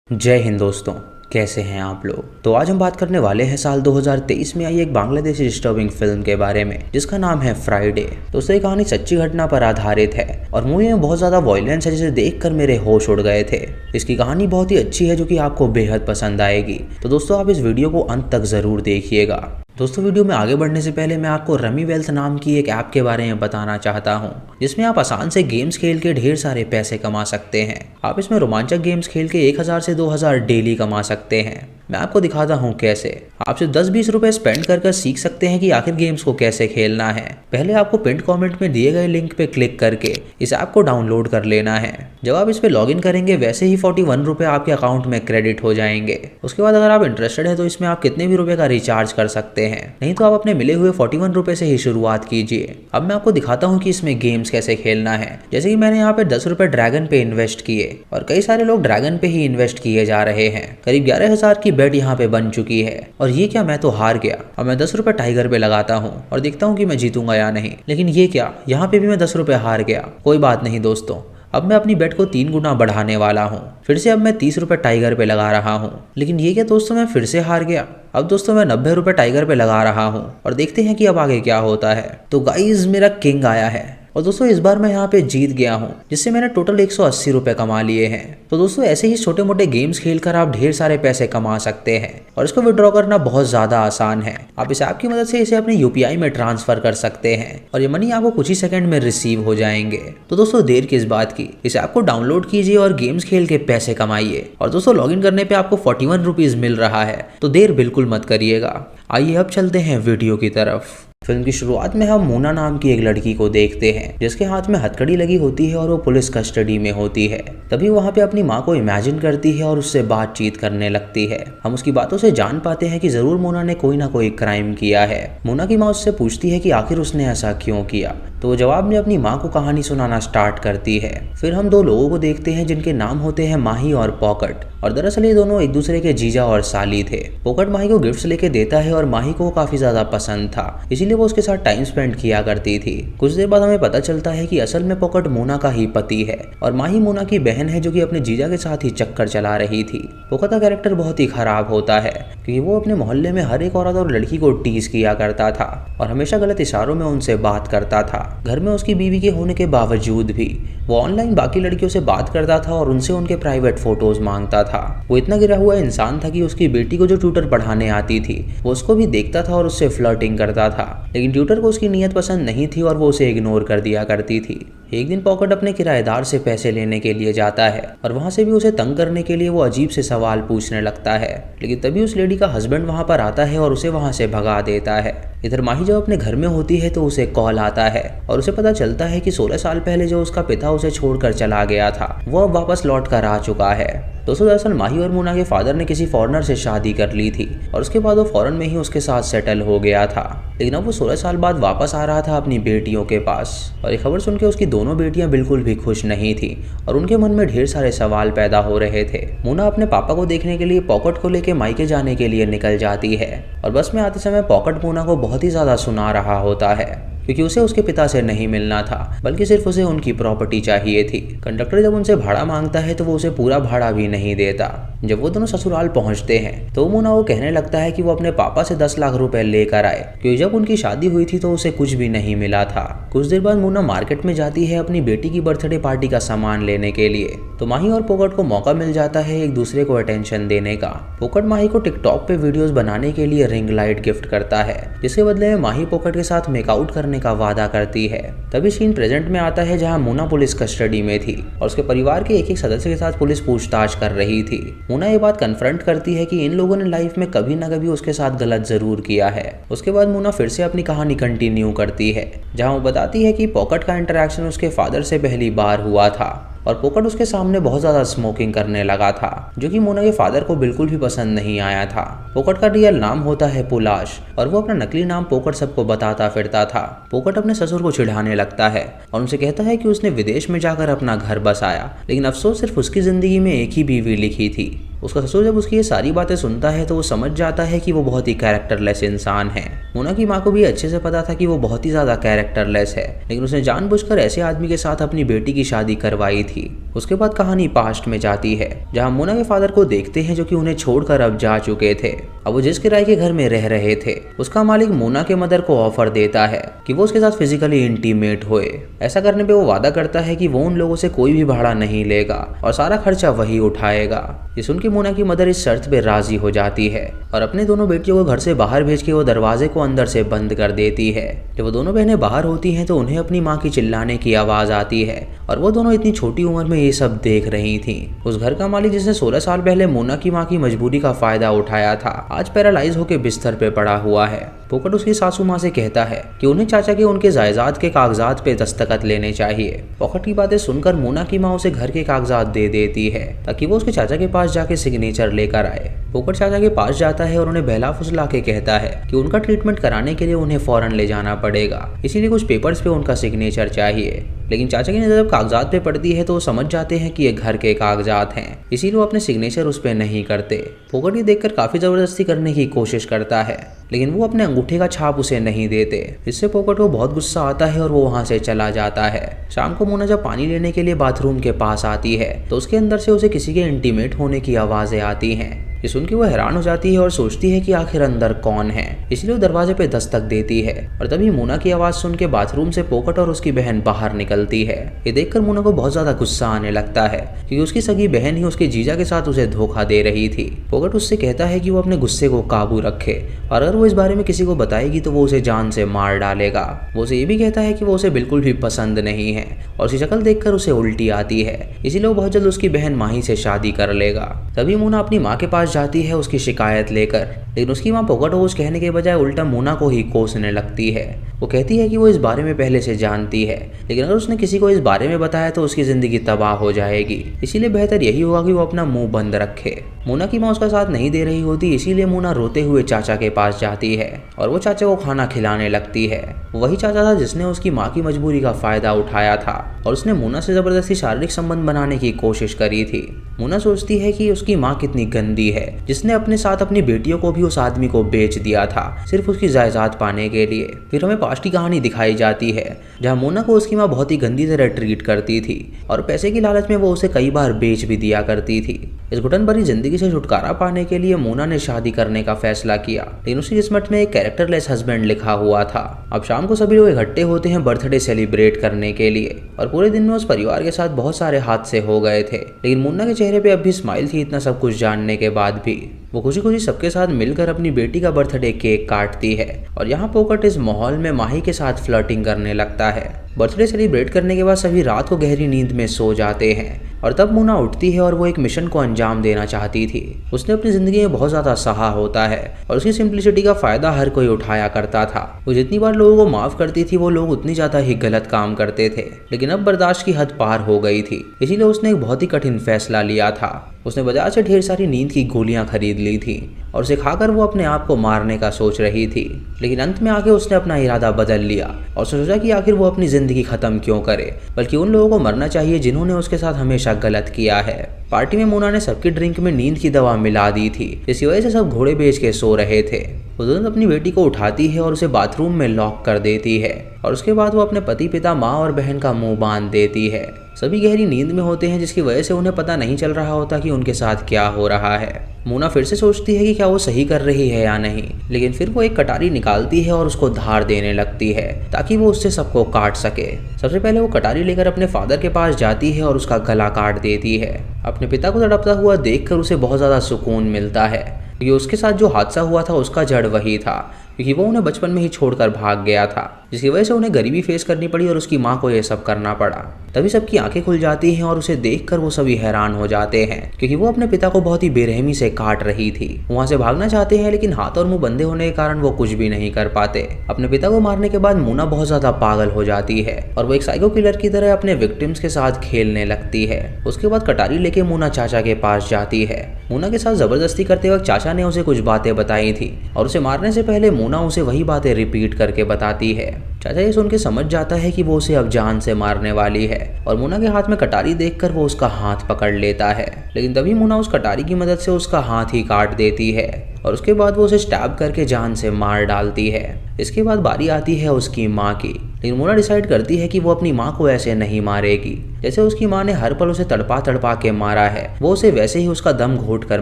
जय हिंद दोस्तों, कैसे हैं आप लोग। तो आज हम बात करने वाले हैं साल 2023 में आई एक बांग्लादेशी डिस्टर्बिंग फिल्म के बारे में जिसका नाम है फ्राइडे। दोस्तों ये कहानी सच्ची घटना पर आधारित है और मूवी में बहुत ज़्यादा वॉयलेंस है जिसे देखकर मेरे होश उड़ गए थे। इसकी कहानी बहुत ही अच्छी है जो कि आपको बेहद पसंद आएगी। तो दोस्तों आप इस वीडियो को अंत तक ज़रूर देखिएगा। दोस्तों वीडियो में आगे बढ़ने से पहले मैं आपको रमी वेल्थ नाम की एक ऐप के बारे में बताना चाहता हूं जिसमें आप आसान से गेम्स खेल के ढेर सारे पैसे कमा सकते हैं। आप इसमें रोमांचक गेम्स खेल के 1000 से 2000 डेली कमा सकते हैं। मैं आपको दिखाता हूं कैसे। आप सिर्फ 10-20 रुपए स्पेंड कर सीख सकते हैं कि आखिर गेम्स को कैसे खेलना है। पहले आपको पिंड कमेंट में दिए गए लिंक पे क्लिक करके इस ऐप को डाउनलोड कर लेना है। जब आप इस पे लॉगिन करेंगे वैसे ही 41 रुपए आपके अकाउंट में क्रेडिट हो जाएंगे। उसके बाद अगर आप इंटरेस्टेड है तो इसमें आप कितने भी रुपए का रिचार्ज कर सकते हैं, नहीं तो आप अपने मिले हुए 41 रुपए से ही शुरुआत कीजिए। अब मैं आपको दिखाता हूँ कि इसमें गेम्स कैसे खेलना है। जैसे कि मैंने यहाँ पे 10 रुपए ड्रैगन पे इन्वेस्ट किए और कई सारे लोग ड्रैगन पे ही इन्वेस्ट किए जा रहे हैं। करीब 11,000 की बेट यहाँ पे बन चुकी है और ये क्या, मैं तो हार गया। अब मैं 10 रुपए टाइगर पे लगाता हूँ और देखता हूँ कि मैं जीतूंगा या नहीं। लेकिन ये क्या, यहाँ पे भी मैं 10 रुपए हार गया। कोई बात नहीं दोस्तों, अब मैं अपनी बेट को 3 गुना बढ़ाने वाला हूँ। फिर से अब मैं 30 रुपए टाइगर पे लगा रहा हूँ। लेकिन ये क्या दोस्तों, मैं फिर से हार गया। अब दोस्तों मैं 90 रुपए टाइगर पे लगा रहा हूँ और देखते हैं कि अब आगे क्या होता है। तो गाइस मेरा किंग आया है और दोस्तों इस बार मैं यहाँ पे जीत गया हूँ जिससे मैंने टोटल 180 रुपए कमा लिए हैं। तो दोस्तों ऐसे ही छोटे मोटे गेम्स खेलकर आप ढेर सारे पैसे कमा सकते हैं और इसको विड्रॉ करना बहुत ज़्यादा आसान है। आप इस ऐप की मदद से इसे अपने यूपीआई में ट्रांसफर कर सकते हैं और ये मनी आपको कुछ ही सेकंड में रिसीव हो जाएंगे। तो दोस्तों देर किस बात की, इस ऐप को डाउनलोड कीजिए और गेम्स खेल के पैसे कमाइए। और दोस्तों लॉगिन करने पे आपको 41 रुपीज़ मिल रहा है, तो देर बिल्कुल मत करिएगा। आइए अब चलते हैं वीडियो की तरफ। फिल्म की शुरुआत में हम मोना नाम की एक लड़की को देखते हैं जिसके हाथ में हथकड़ी लगी होती है और वो पुलिस कस्टडी में होती है। तभी वहाँ पे अपनी माँ को इमेजिन करती है और उससे बातचीत करने लगती है। हम उसकी बातों से जान पाते हैं कि जरूर मोना ने कोई ना कोई क्राइम किया है। मोना की माँ उससे पूछती है कि आखिर उसने ऐसा क्यों किया, तो वो जवाब में अपनी माँ को कहानी सुनाना स्टार्ट करती है। फिर हम 2 लोगों को देखते हैं जिनके नाम होते हैं माही और पॉकेट। और दरअसल ये दोनों एक दूसरे के जीजा और साली थे। पॉकेट माही को गिफ्ट्स लेके देता है और माही को काफी ज्यादा पसंद था, इसीलिए वो उसके साथ टाइम स्पेंड किया करती थी। कुछ देर बाद हमें पता चलता है कि असल में पॉकेट मोना का ही पति है और माही मोना की बहन है जो कि अपने जीजा के साथ ही चक्कर चला रही थी। पॉकेट का कैरेक्टर बहुत ही खराब होता है क्योंकि वो अपने मोहल्ले में हर एक औरत और लड़की को टीज किया करता था और हमेशा गलत इशारों में उनसे बात करता था। घर में उसकी बीवी के होने के बावजूद भी वो ऑनलाइन बाकी लड़कियों से बात करता था और उनसे उनके प्राइवेट फोटोज मांगता था। वो इतना गिरा हुआ इंसान था कि उसकी बेटी को जो ट्यूटर पढ़ाने आती थी वो उसको भी देखता था और उससे फ्लर्टिंग करता था। लेकिन ट्यूटर को उसकी नीयत पसंद नहीं थी और वो उसे इग्नोर कर दिया करती थी। एक दिन पॉकेट अपने किराएदार से पैसे लेने के लिए जाता है और वहां से भी उसे तंग करने के लिए वो अजीब से सवाल पूछने लगता है। लेकिन तभी उस लेडी का हस्बैंड वहां पर आता है और उसे वहां से भगा देता है। इधर माही जब अपने घर में होती है तो उसे कॉल आता है और उसे पता चलता है कि 16 साल पहले जो उसका पिता उसे छोड़कर चला गया था वो अब वापस लौट कर आ चुका है। दोस्तों दरअसल माही और मोना के फादर ने किसी फॉरेनर से शादी कर ली थी और उसके बाद वो फॉरेन में ही उसके साथ सेटल हो गया था। लेकिन अब वो 16 साल बाद वापस आ रहा था अपनी बेटियों के पास और ये खबर सुन के उसकी दोनों बेटियां बिल्कुल भी खुश नहीं थी और उनके मन में ढेर सारे सवाल पैदा हो रहे थे। मोना अपने पापा को देखने के लिए पॉकेट को लेके मायके जाने के लिए निकल जाती है और बस में आते समय पॉकेट मोना को बहुत ही ज्यादा सुना रहा होता है क्योंकि उसे उसके पिता से नहीं मिलना था बल्कि सिर्फ उसे उनकी प्रॉपर्टी चाहिए थी। कंडक्टर जब उनसे भाड़ा मांगता है तो वो उसे पूरा भाड़ा भी नहीं देता। जब वो दोनों ससुराल पहुंचते हैं तो मोना वो कहने लगता है कि वो अपने पापा से 10 लाख रुपए लेकर आए क्योंकि जब उनकी शादी हुई थी तो उसे कुछ भी नहीं मिला था। कुछ देर बाद मोना मार्केट में जाती है अपनी बेटी की बर्थडे पार्टी का सामान लेने के लिए। तो माही और पॉकेट को मौका मिल जाता है एक दूसरे को अटेंशन देने का। पॉकेट माही को टिकटॉक पे वीडियोस बनाने के लिए रिंग लाइट गिफ्ट करता है जिसके बदले में माही पॉकेट के साथ मेकआउट करने का वादा करती है। तभी सीन प्रेजेंट में आता है जहां मोना पुलिस कस्टडी में थी और उसके परिवार के एक सदस्य के साथ पुलिस पूछताछ कर रही थी। मोना ये बात कन्फ्रंट करती है कि इन लोगों ने लाइफ में कभी ना कभी उसके साथ गलत जरूर किया है। उसके बाद मोना फिर से अपनी कहानी कंटिन्यू करती है जहां वो बताती है कि पॉकेट का इंटरेक्शन उसके फादर से पहली बार हुआ था और पॉकेट उसके सामने बहुत ज्यादा स्मोकिंग करने लगा था जो कि मोना के फादर को बिल्कुल भी पसंद नहीं आया था। पॉकेट का रियल नाम होता है पुलाश और वो अपना नकली नाम पॉकेट सबको बताता फिरता था। पॉकेट अपने ससुर को चिढ़ाने लगता है और उनसे कहता है कि उसने विदेश में जाकर अपना घर बसाया, लेकिन अफसोस सिर्फ उसकी जिंदगी में एक ही बीवी लिखी थी। उसका ससुर जब उसकी ये सारी बातें सुनता है तो वो समझ जाता है कि वो बहुत ही कैरेक्टरलेस इंसान है। मोना की माँ को भी अच्छे से पता था कि वो बहुत ही ज्यादा कैरेक्टरलेस है, लेकिन उसने जानबूझकर ऐसे आदमी के साथ अपनी बेटी की शादी करवाई थी। उसके बाद कहानी पास्ट में जाती है, जहाँ मोना के फादर को देखते हैं जो कि उन्हें छोड़कर अब जा चुके थे। अब वो जिस किराए के घर में रह रहे थे उसका मालिक मोना के मदर को ऑफर देता है कि वो उसके साथ फिजिकली इंटीमेट होए। ऐसा करने पे वो वादा करता है कि वो उन लोगों से कोई भी भाड़ा नहीं लेगा और सारा खर्चा वही उठाएगा। ये सुन के मोना की मदर इस शर्त पे राजी हो जाती है और अपने दोनों बेटियों को घर से बाहर भेज के वो दरवाजे को अंदर से बंद कर देती है। जब वो दोनों बहनें बाहर होती हैं तो उन्हें अपनी माँ की चिल्लाने की आवाज आती है और वो दोनों इतनी छोटी उम्र में ये सब देख रही थी। उस घर का मालिक जिसने 16 साल पहले मोना की माँ की मजबूरी का फायदा उठाया था, आज पैरालाइज होकर बिस्तर पे पड़ा हुआ है। पोकट उसकी सासू माँ से कहता है कि उन्हें चाचा के उनके जायदाद के कागजात पे दस्तखत लेने चाहिए। पोकट की बातें सुनकर मोना की माँ उसे घर के कागजात दे देती है ताकि वो उसके चाचा के पास जाके सिग्नेचर लेकर आए। पोकट चाचा के पास जाता है और उन्हें बहला फुसला के कहता है कि उनका ट्रीटमेंट कराने के लिए उन्हें फौरन ले जाना पड़ेगा, इसीलिए कुछ पेपर्स पे उनका सिग्नेचर चाहिए। लेकिन चाचा की नजर जब कागजात पे पड़ती है तो वो समझ जाते हैं कि ये घर के कागजात हैं, इसीलिए वो अपने सिग्नेचर उस पे नहीं करते। पोकट ये देखकर काफी जबरदस्ती करने की कोशिश करता है, लेकिन वो अपने अंगूठे का छाप उसे नहीं देते। इससे पोकट को बहुत गुस्सा आता है और वो वहां से चला जाता है। शाम को मोना जब पानी लेने के लिए बाथरूम के पास आती है तो उसके अंदर से उसे किसी के इंटीमेट होने की आवाजें आती हैं। ये सुन के वो हैरान हो जाती है और सोचती है कि आखिर अंदर कौन है, इसलिए वो दरवाजे पे दस्तक देती है और तभी मोना की आवाज सुन के बाथरूम से पोकट और उसकी बहन बाहर निकलती है। ये देखकर मोना को बहुत ज्यादा गुस्सा आने लगता है क्योंकि उसकी सगी बहन ही उसके जीजा के साथ उसे धोखा दे रही थी। पोकट उससे कहता है कि वो अपने गुस्से को काबू रखे और अगर वो इस बारे में किसी को बताएगी तो वो उसे जान से मार डालेगा। वो उसे ये भी कहता है कि वो उसे बिल्कुल भी पसंद नहीं है और उसकी शक्ल देखकर उसे उल्टी आती है, इसीलिए वो बहुत जल्द उसकी बहन माही से शादी कर लेगा। तभी मोना अपनी माँ के पास जाती है उसकी शिकायत लेकर, लेकिन उसकी माँ पोकट को कुछ कहने के बजाय उल्टा मोना को ही कोसने लगती है। वो कहती है कि वो इस बारे में पहले से जानती है, लेकिन अगर उसने किसी को इस बारे में बताया तो उसकी जिंदगी तबाह हो जाएगी, इसीलिए बेहतर यही होगा कि वो अपना मुंह बंद रखे। मोना की माँ उसका साथ नहीं दे रही होती, इसीलिए मोना रोते हुए चाचा के पास जाती है और वो चाचा को खाना खिलाने लगती है। वही चाचा था जिसने उसकी माँ की मजबूरी का फायदा उठाया था और उसने मोना से जबरदस्ती शारीरिक संबंध बनाने की कोशिश करी थी। मोना सोचती है कि उसकी माँ कितनी गंदी है जिसने अपने साथ अपनी बेटियों को भी उस आदमी को बेच दिया था सिर्फ उसकी जायदाद पाने के लिए। फिर हमें पास्ट की कहानी दिखाई जाती है जहाँ मोना को उसकी माँ बहुत ही गंदी तरह ट्रीट करती थी और पैसे की लालच में वो उसे कई बार बेच भी दिया करती थी। इस घुटन भरी जिंदगी से छुटकारा पाने के लिए मोना ने शादी करने का फैसला किया, लेकिन उसकी किस्मत में एक कैरेक्टरलेस हस्बैंड लिखा हुआ था। अब शाम को सभी लोग इकट्ठे होते हैं बर्थडे सेलिब्रेट करने के लिए और पूरे दिन में उस परिवार के साथ बहुत सारे हादसे हो गए थे, लेकिन मुन्ना के चेहरे पे अब भी स्माइल थी इतना सब कुछ जानने के बाद भी। वो खुशी खुशी सबके साथ मिलकर अपनी बेटी का बर्थडे केक काटती है और यहाँ पोकट इस माहौल में माही के साथ फ्लर्टिंग करने लगता है। बर्थडे सेलिब्रेट करने के बाद सभी रात को गहरी नींद में सो जाते हैं और तब मोना उठती है और वो एक मिशन को अंजाम देना चाहती थी। उसने अपनी जिंदगी में बहुत ज्यादा सहा होता है और उसकी सिंप्लिसिटी का फायदा हर कोई उठाया करता था। वो जितनी बार लोगों को माफ करती थी वो लोग उतनी ज्यादा ही गलत काम करते थे, लेकिन अब बर्दाश्त की हद पार हो गई थी, इसीलिए उसने एक बहुत ही कठिन फैसला लिया था। उसने बाजार से ढेर सारी नींद की गोलियां खरीद ली थी और उसे खाकर वो अपने आप को मारने का सोच रही थी, लेकिन अंत में आके उसने अपना इरादा बदल लिया और सोचा कि आखिर वो अपनी जिंदगी खत्म क्यों करे, बल्कि उन लोगों को मरना चाहिए जिन्होंने उसके साथ हमेशा गलत किया है। पार्टी में मोना ने सबकी ड्रिंक में नींद की दवा मिला दी थी, जिसकी वजह से सब घोड़े बेच के सो रहे थे। वो तुरंत अपनी बेटी को उठाती है और उसे बाथरूम में लॉक कर देती है और उसके बाद वो अपने पति, पिता, माँ और बहन का मुंह बांध देती है। सभी गहरी नींद में होते हैं जिसकी वजह से उन्हें पता नहीं चल रहा होता कि उनके साथ क्या हो रहा है। मोना फिर से सोचती है कि क्या वो सही कर रही है या नहीं, लेकिन फिर वो एक कटारी निकालती है और उसको धार देने लगती है ताकि वो उससे सबको काट सके। सबसे पहले वो कटारी लेकर अपने फादर के पास जाती है और उसका गला काट देती है। अपने पिता को तड़पता हुआ देखकर उसे बहुत ज्यादा सुकून मिलता है क्योंकि उसके साथ जो हादसा हुआ था उसका जड़ वही था, क्योंकि वो उन्हें बचपन में ही छोड़कर भाग गया था, जिसकी वजह से उन्हें गरीबी फेस करनी पड़ी और उसकी माँ को यह सब करना पड़ा। तभी सबकी आंखें खुल जाती हैं और उसे देखकर वो सभी हैरान हो जाते हैं क्योंकि वो अपने पिता को बहुत ही बेरहमी से काट रही थी। वहां से भागना चाहते हैं लेकिन हाथ और मुंह बंधे होने के कारण वो कुछ भी नहीं कर पाते। अपने पिता को मारने के बाद मोना बहुत ज्यादा पागल हो जाती है और वो एक साइको किलर की तरह अपने विक्टिम्स के साथ खेलने लगती है। उसके बाद कटारी लेके मोना चाचा के पास जाती है। मोना के साथ जबरदस्ती करते वक्त चाचा ने उसे कुछ बातें बताई थी और उसे मारने से पहले मोना उसे वही बातें रिपीट करके बताती है। चाचा ये सुन के समझ जाता है कि वो उसे अब जान से मारने वाली है और मोना के हाथ में कटारी देखकर वो उसका हाथ पकड़ लेता है, लेकिन तभी मोना उस कटारी की मदद से उसका हाथ ही काट देती है और उसके बाद वो उसे स्टैब करके जान से मार डालती है। इसके बाद बारी आती है उसकी माँ की, लेकिन मोना डिसाइड करती है कि वो अपनी माँ को ऐसे नहीं मारेगी। जैसे उसकी माँ ने हर पल उसे तड़पा तड़पा के मारा है, वो उसे वैसे ही उसका दम घोट कर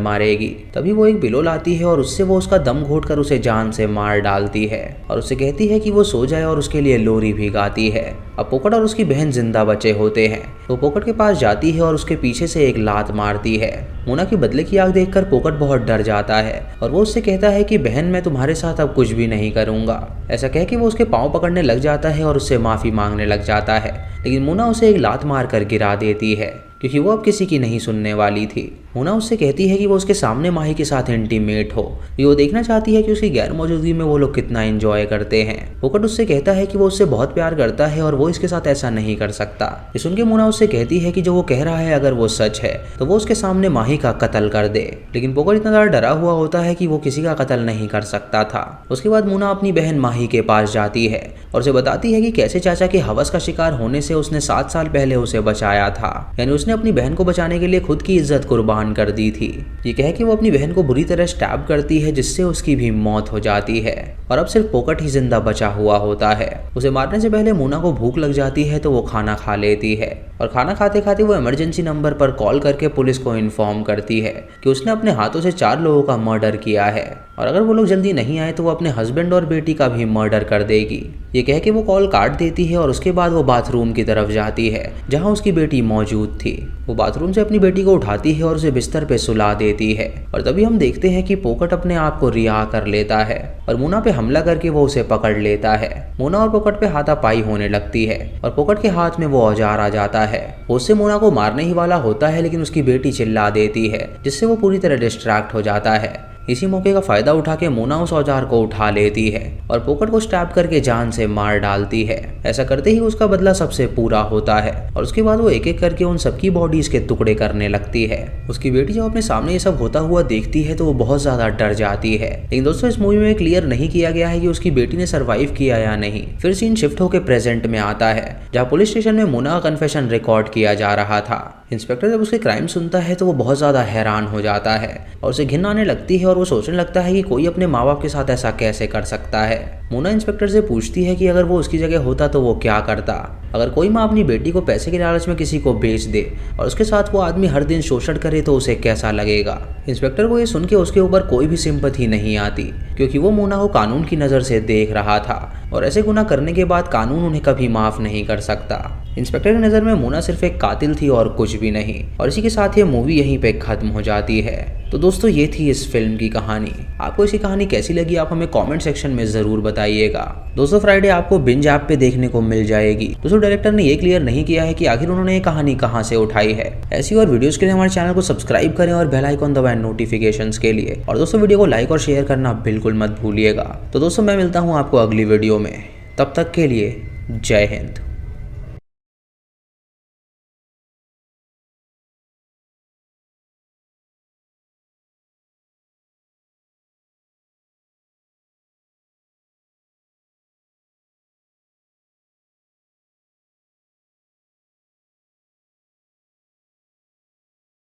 मारेगी। तभी वो एक बिलो लाती है और उससे वो उसका दम घोट कर उसे जान से मार डालती है और उसे कहती है कि वो सो जाए और उसके लिए लोरी भी गाती है। अब पोकट और उसकी बहन जिंदा बचे होते हैं तो पोकट के पास जाती है और उसके पीछे से एक लात मारती है। मोना की बदले की आग देखकर पोकट बहुत डर जाता है और वो उससे कहता है कि बहन मैं तुम्हारे साथ अब कुछ भी नहीं करूंगा। ऐसा कह के वो उसके पाँव पकड़ने लग जाता है और उससे माफी मांगने लग जाता है, लेकिन मोना उसे एक लात मारकर गिरा देती है क्योंकि वो अब किसी की नहीं सुनने वाली थी। मोना उससे कहती है कि वो उसके सामने माही के साथ इंटीमेट हो, वो देखना चाहती है कि उसकी गैर मौजूदगी में वो लोग कितना एंजॉय करते हैं। पोकट उससे कहता है कि वो उससे बहुत प्यार करता है और वो इसके साथ ऐसा नहीं कर सकता। ये सुन के मोना उससे कहती है कि जो वो कह रहा है अगर वो सच है तो वो उसके सामने माही का कत्ल कर दे, लेकिन पोकट इतना ज़्यादा डरा हुआ होता है कि वो किसी का कत्ल नहीं कर सकता था। उसके बाद मोना अपनी बहन माही के पास जाती है और उसे बताती है कि कैसे चाचा के हवस का शिकार होने से उसने 7 साल पहले उसे बचाया था, यानी उसने अपनी बहन को बचाने के लिए खुद की इज्जत कुर्बान कर दी थी। ये कह के वो अपनी बहन को बुरी तरह स्टैब करती है जिससे उसकी भी मौत हो जाती है और अब सिर्फ पोकट ही जिंदा बचा हुआ होता है। उसे मारने से पहले मोना को भूख लग जाती है तो वो खाना खा लेती है और खाना खाते खाते वो इमरजेंसी नंबर पर कॉल करके पुलिस को इन्फॉर्म करती है कि उसने अपने हाथों से 4 लोगों का मर्डर किया है और अगर वो लोग जल्दी नहीं आए तो वो अपने हस्बैंड और बेटी का भी मर्डर कर देगी। ये कह के वो कॉल काट देती है और उसके बाद वो बाथरूम की तरफ जाती है जहाँ उसकी बेटी मौजूद थी। वो बाथरूम से अपनी बेटी को उठाती है और उसे बिस्तर पे सुला देती है और तभी हम देखते हैं कि पोकट अपने आप को रिहा कर लेता है और मोना पे हमला करके वो उसे पकड़ लेता है। मोना और पोकट पे हाथापाई होने लगती है और पोकट के हाथ में वो औजार आ जाता है। वो उससे मोना को मारने ही वाला होता है, लेकिन उसकी बेटी चिल्ला देती है जिससे वो पूरी तरह डिस्ट्रैक्ट हो जाता है। इसी मौके का फायदा उठा के मोना उस औजार को उठा लेती है और पोकट को स्टैब करके जान से मार डालती है। ऐसा करते ही उसका बदला सबसे पूरा होता है और उसके बाद वो एक एक करके उन सबकी बॉडीज के टुकड़े करने लगती है। उसकी बेटी जब अपने सामने ये सब होता हुआ देखती है तो वो बहुत ज्यादा डर जाती है। लेकिन दोस्तों इस मूवी में क्लियर नहीं किया गया है कि उसकी बेटी ने सर्वाइव किया या नहीं। फिर सीन शिफ्ट होकर प्रेजेंट में आता है जहाँ पुलिस स्टेशन में मोना का कन्फेशन रिकॉर्ड किया जा रहा था। इंस्पेक्टर जब उसके क्राइम सुनता है तो वो बहुत ज़्यादा हैरान हो जाता है और उसे घिन आने लगती है और वो सोचने लगता है कि कोई अपने माँ बाप के साथ ऐसा कैसे कर सकता है। मोना इंस्पेक्टर से पूछती है कि अगर वो उसकी जगह होता तो वो क्या करता। अगर कोई माँ अपनी बेटी को पैसे के लालच में किसी को बेच दे और उसके साथ वो आदमी हर दिन शोषण करे तो उसे कैसा लगेगा। इंस्पेक्टर को ये सुन के उसके ऊपर कोई भी सिंपैथी नहीं आती क्योंकि वो मोना को कानून की नज़र से देख रहा था और ऐसे गुनाह करने के बाद कानून उन्हें कभी माफ़ नहीं कर सकता। इंस्पेक्टर की नज़र में मोना सिर्फ एक कातिल थी और कुछ भी नहीं। और इसी के साथ ये मूवी यहीं पे खत्म हो जाती है। तो दोस्तों ये थी इस फिल्म की कहानी। आपको इसी कहानी कैसी लगी आप हमें कमेंट सेक्शन में ज़रूर बताइएगा। दोस्तों फ्राइडे आपको बिंज ऐप पे देखने को मिल जाएगी। दोस्तों डायरेक्टर ने ये क्लियर नहीं किया है कि आखिर उन्होंने ये कहानी कहाँ से उठाई है। ऐसी और वीडियोस के लिए हमारे चैनल को सब्सक्राइब करें और बेल आइकन दबाएं नोटिफिकेशंस के लिए। और दोस्तों वीडियो को लाइक और शेयर करना बिल्कुल मत भूलिएगा। तो दोस्तों मैं मिलता हूँ आपको अगली वीडियो में, तब तक के लिए जय हिंद।